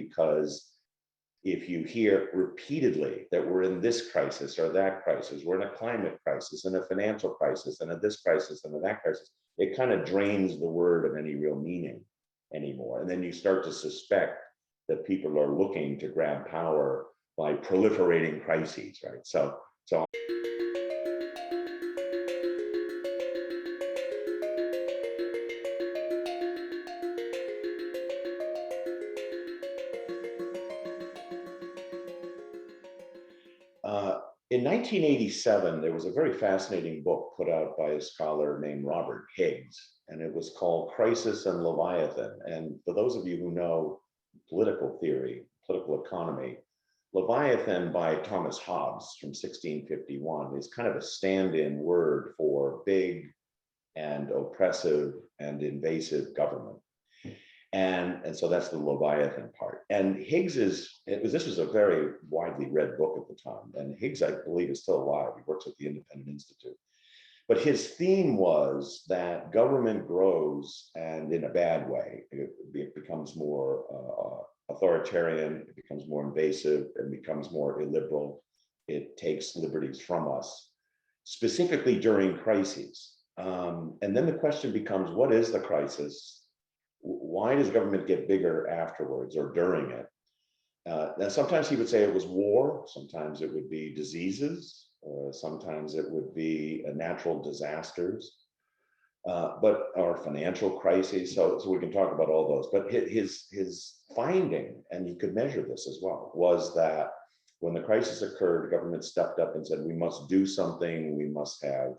because if you hear repeatedly that we're in this crisis or that crisis, we're in a climate crisis and a financial crisis and a this crisis and a that crisis, it kind of drains the word of any real meaning anymore. And then you start to suspect that people are looking to grab power by proliferating crises, right? So in 1987, there was a very fascinating book put out by a scholar named Robert Higgs, and it was called Crisis and Leviathan. And for those of you who know political theory, political economy, Leviathan by Thomas Hobbes from 1651 is kind of a stand-in word for big and oppressive and invasive government. And so that's the Leviathan part. And this was a very widely read book at the time. And Higgs, I believe, is still alive. He works at the Independent Institute. But his theme was that government grows, and in a bad way. It becomes more authoritarian, it becomes more invasive, it becomes more illiberal. It takes liberties from us, specifically during crises. And then the question becomes, what is the crisis? Why does government get bigger afterwards or during it? Now, sometimes he would say it was war, sometimes it would be diseases, sometimes it would be natural disasters, or financial crises. So we can talk about all those. But his finding, and you could measure this as well, was that when the crisis occurred, the government stepped up and said, we must do something, we must have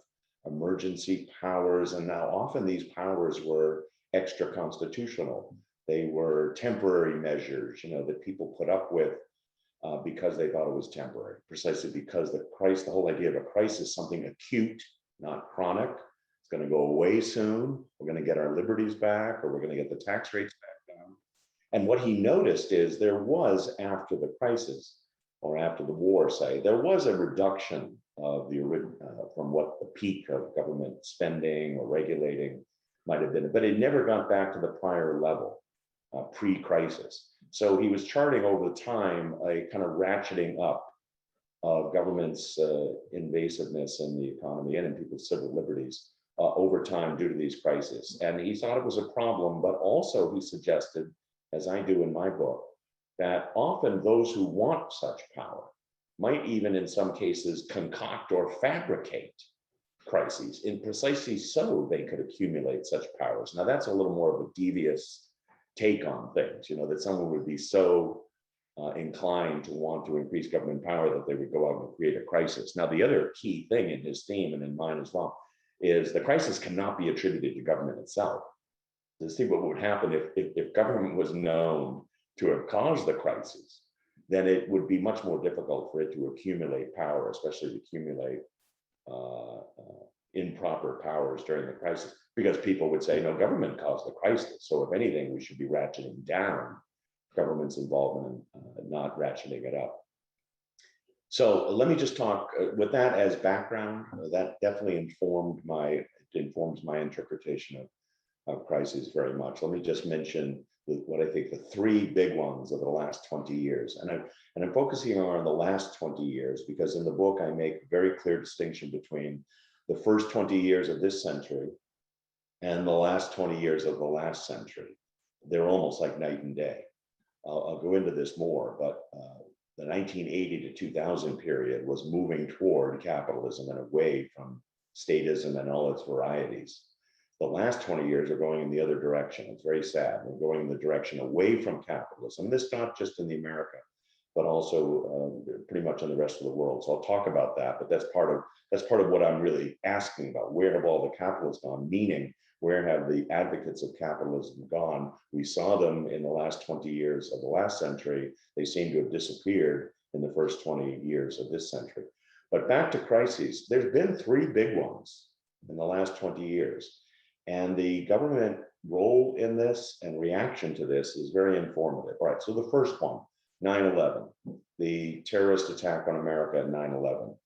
emergency powers. And now often these powers were extra constitutional. They were temporary measures, that people put up with because they thought it was temporary, precisely because the whole idea of a crisis, something acute, not chronic. It's going to go away soon. We're going to get our liberties back, or we're going to get the tax rates back down. And what he noticed is there was, after the crisis, or after the war, say, there was a reduction of from what the peak of government spending or regulating might have been, but it never got back to the prior level, pre-crisis. So he was charting over the time a kind of ratcheting up of government's invasiveness in the economy and in people's civil liberties over time due to these crises. And he thought it was a problem, but also he suggested, as I do in my book, that often those who want such power might even in some cases concoct or fabricate crises, in precisely so they could accumulate such powers. Now that's a little more of a devious take on things, that someone would be so inclined to want to increase government power that they would go out and create a crisis. Now the other key thing in his theme and in mine as well is the crisis cannot be attributed to government itself. To see what would happen if government was known to have caused the crisis, then it would be much more difficult for it to accumulate power, especially to accumulate improper powers during the crisis, because people would say, no, government caused the crisis. So if anything, we should be ratcheting down government's involvement and not ratcheting it up. So let me just talk with that as background. That definitely informs my interpretation of crises very much. Let me just mention what I think the three big ones of the last 20 years. And I'm focusing on the last 20 years because in the book, I make a very clear distinction between the first 20 years of this century and the last 20 years of the last century. They're almost like night and day. I'll go into this more, but the 1980 to 2000 period was moving toward capitalism and away from statism and all its varieties. The last 20 years are going in the other direction. It's very sad. We're going in the direction away from capitalism. This not just in the America, but also pretty much in the rest of the world. So I'll talk about that, but that's part of what I'm really asking about. Where have all the capitalists gone? Meaning, where have the advocates of capitalism gone? We saw them in the last 20 years of the last century. They seem to have disappeared in the first 20 years of this century. But back to crises, there's been three big ones in the last 20 years. And the government role in this and reaction to this is very informative. All right, so the first one, 9/11, the terrorist attack on America at 9/11.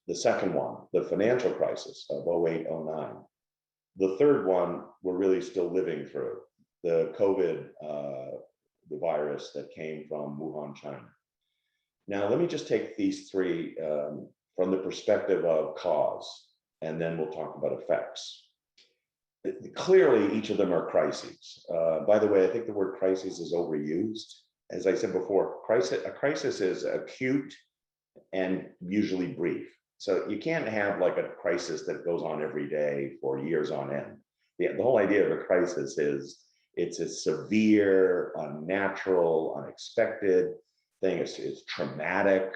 The second one, the financial crisis of 08-09. The third one, we're really still living through, the COVID the virus that came from Wuhan, China. Now, let me just take these three from the perspective of cause, and then we'll talk about effects. Clearly, each of them are crises. By the way, I think the word crisis is overused. As I said before, a crisis is acute and usually brief. So you can't have like a crisis that goes on every day for years on end. The whole idea of a crisis is it's a severe, unnatural, unexpected thing. It's traumatic.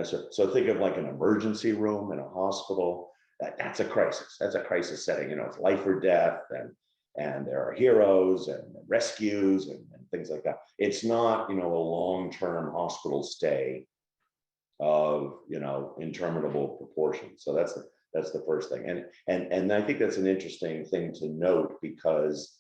So think of like an emergency room in a hospital. That's a crisis. That's a crisis setting. It's life or death, and there are heroes and rescues and things like that. It's not, a long-term hospital stay of, interminable proportions. So that's the first thing. And I think that's an interesting thing to note, because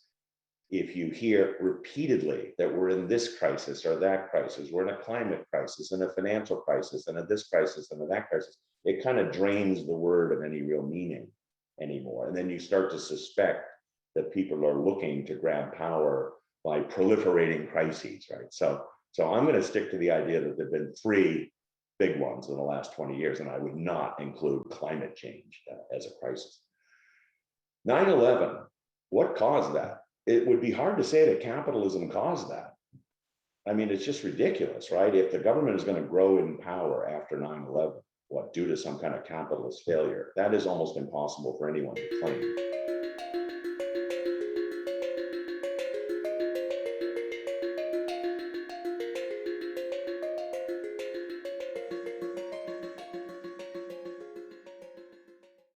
if you hear repeatedly that we're in this crisis or that crisis, we're in a climate crisis and a financial crisis and a this crisis and a that crisis, it kind of drains the word of any real meaning anymore. And then you start to suspect that people are looking to grab power by proliferating crises, right? So I'm going to stick to the idea that there've been three big ones in the last 20 years, and I would not include climate change as a crisis. 9/11, what caused that? It would be hard to say that capitalism caused that. I mean, it's just ridiculous, right? If the government is going to grow in power after 9/11, due to some kind of capitalist failure, that is almost impossible for anyone to claim.